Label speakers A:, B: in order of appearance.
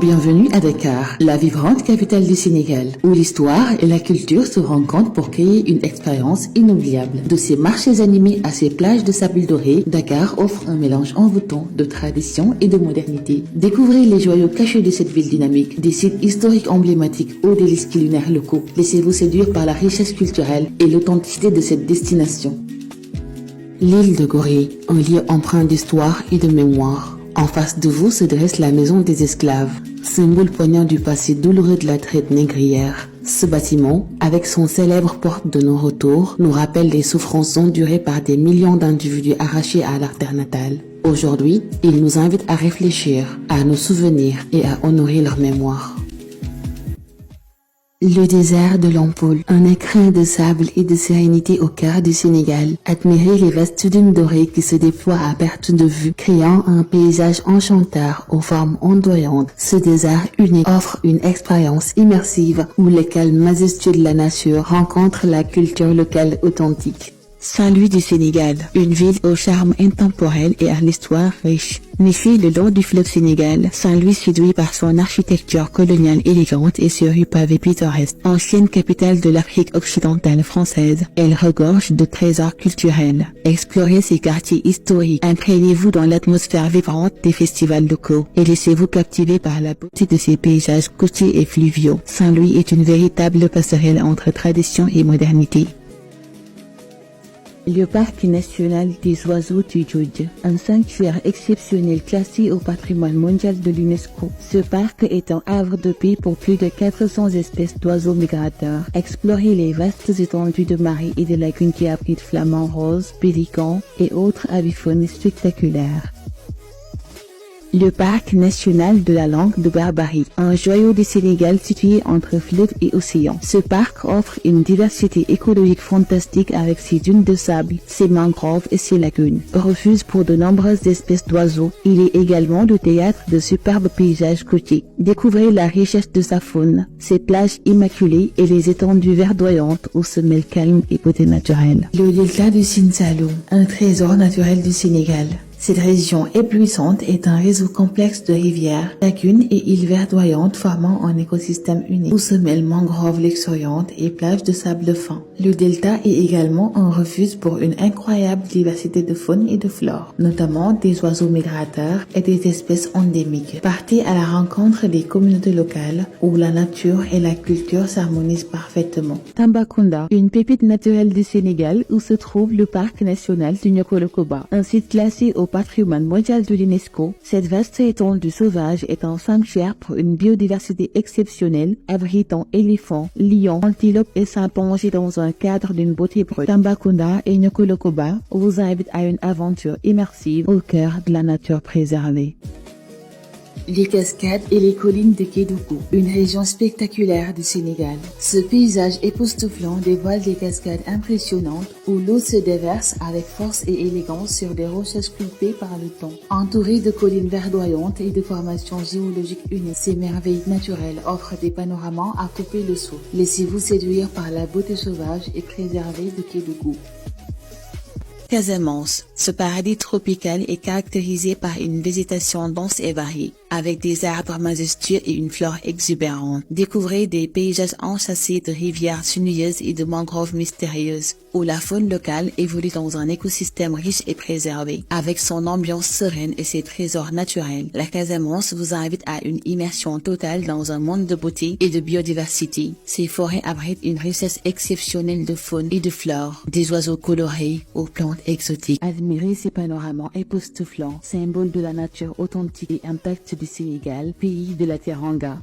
A: Bienvenue à Dakar, la vibrante capitale du Sénégal, où l'histoire et la culture se rencontrent pour créer une expérience inoubliable. De ses marchés animés à ses plages de sable doré, Dakar offre un mélange envoûtant de tradition et de modernité. Découvrez les joyaux cachés de cette ville dynamique, des sites historiques emblématiques aux délices culinaires locaux. Laissez-vous séduire par la richesse culturelle et l'authenticité de cette destination. L'île de Gorée, un lieu empreint d'histoire et de mémoire. En face de vous se dresse la maison des esclaves, symbole poignant du passé douloureux de la traite négrière. Ce bâtiment, avec son célèbre porte de non-retour, nous rappelle les souffrances endurées par des millions d'individus arrachés à leur terre natale. Aujourd'hui, il nous invite à réfléchir, à nous souvenir et à honorer leur mémoire. Le désert de l'Ampoule, un écrin de sable et de sérénité au cœur du Sénégal. Admirez les vastes dunes dorées qui se déploient à perte de vue, créant un paysage enchanteur aux formes ondoyantes. Ce désert unique offre une expérience immersive où le calme majestueux de la nature rencontre la culture locale authentique. Saint-Louis du Sénégal, une ville au charme intemporel et à l'histoire riche. Nichée le long du fleuve Sénégal, Saint-Louis séduit par son architecture coloniale élégante et ses rues pavées pittoresques. Ancienne capitale de l'Afrique occidentale française, elle regorge de trésors culturels. Explorez ses quartiers historiques, imprégnez-vous dans l'atmosphère vibrante des festivals locaux et laissez-vous captiver par la beauté de ses paysages côtiers et fluviaux. Saint-Louis est une véritable passerelle entre tradition et modernité. Le parc national des oiseaux du Djoudj, un sanctuaire exceptionnel classé au patrimoine mondial de l'UNESCO. Ce parc est un havre de paix pour plus de 400 espèces d'oiseaux migrateurs. Explorez les vastes étendues de marais et de lagunes qui abritent flamants roses, pélicans et autres avifaune spectaculaires. Le parc national de la langue de Barbarie, un joyau du Sénégal situé entre fleuve et océan. Ce parc offre une diversité écologique fantastique avec ses dunes de sable, ses mangroves et ses lagunes. Refuge pour de nombreuses espèces d'oiseaux, il est également le théâtre de superbes paysages côtiers. Découvrez la richesse de sa faune, ses plages immaculées et les étendues verdoyantes où se mêlent calme et beauté naturelle. Le delta du Sine Saloum, un trésor naturel du Sénégal. Cette région éblouissante est un réseau complexe de rivières, lagunes et îles verdoyantes formant un écosystème unique où se mêlent mangroves luxuriantes et plages de sable fin. Le delta est également un refuge pour une incroyable diversité de faune et de flore, notamment des oiseaux migrateurs et des espèces endémiques. Partez à la rencontre des communautés locales où la nature et la culture s'harmonisent parfaitement. Tambacounda, une pépite naturelle du Sénégal où se trouve le parc national du Niokolo-Koba, un site classé au patrimoine mondial de l'UNESCO. Cette vaste étendue sauvage est un sanctuaire pour une biodiversité exceptionnelle, abritant éléphants, lions, antilopes et chimpanzés dans un cadre d'une beauté brute. Tambacounda et Niokolo-Koba vous invitent à une aventure immersive au cœur de la nature préservée. Les cascades et les collines de Kédougou, une région spectaculaire du Sénégal. Ce paysage époustouflant dévoile des cascades impressionnantes où l'eau se déverse avec force et élégance sur des rochers sculptés par le temps. Entourées de collines verdoyantes et de formations géologiques uniques, ces merveilles naturelles offrent des panoramas à couper le souffle. Laissez-vous séduire par la beauté sauvage et préservée de Kédougou. Casamance, ce paradis tropical est caractérisé par une végétation dense et variée, avec des arbres majestueux et une flore exubérante. Découvrez des paysages enchâssés de rivières sinueuses et de mangroves mystérieuses, où la faune locale évolue dans un écosystème riche et préservé. Avec son ambiance sereine et ses trésors naturels, la Casamance vous invite à une immersion totale dans un monde de beauté et de biodiversité. Ces forêts abritent une richesse exceptionnelle de faune et de flore, des oiseaux colorés aux plantes exotiques. Admirez ces panoramas époustouflants, symboles de la nature authentique et intacte du Sénégal, pays de la Teranga.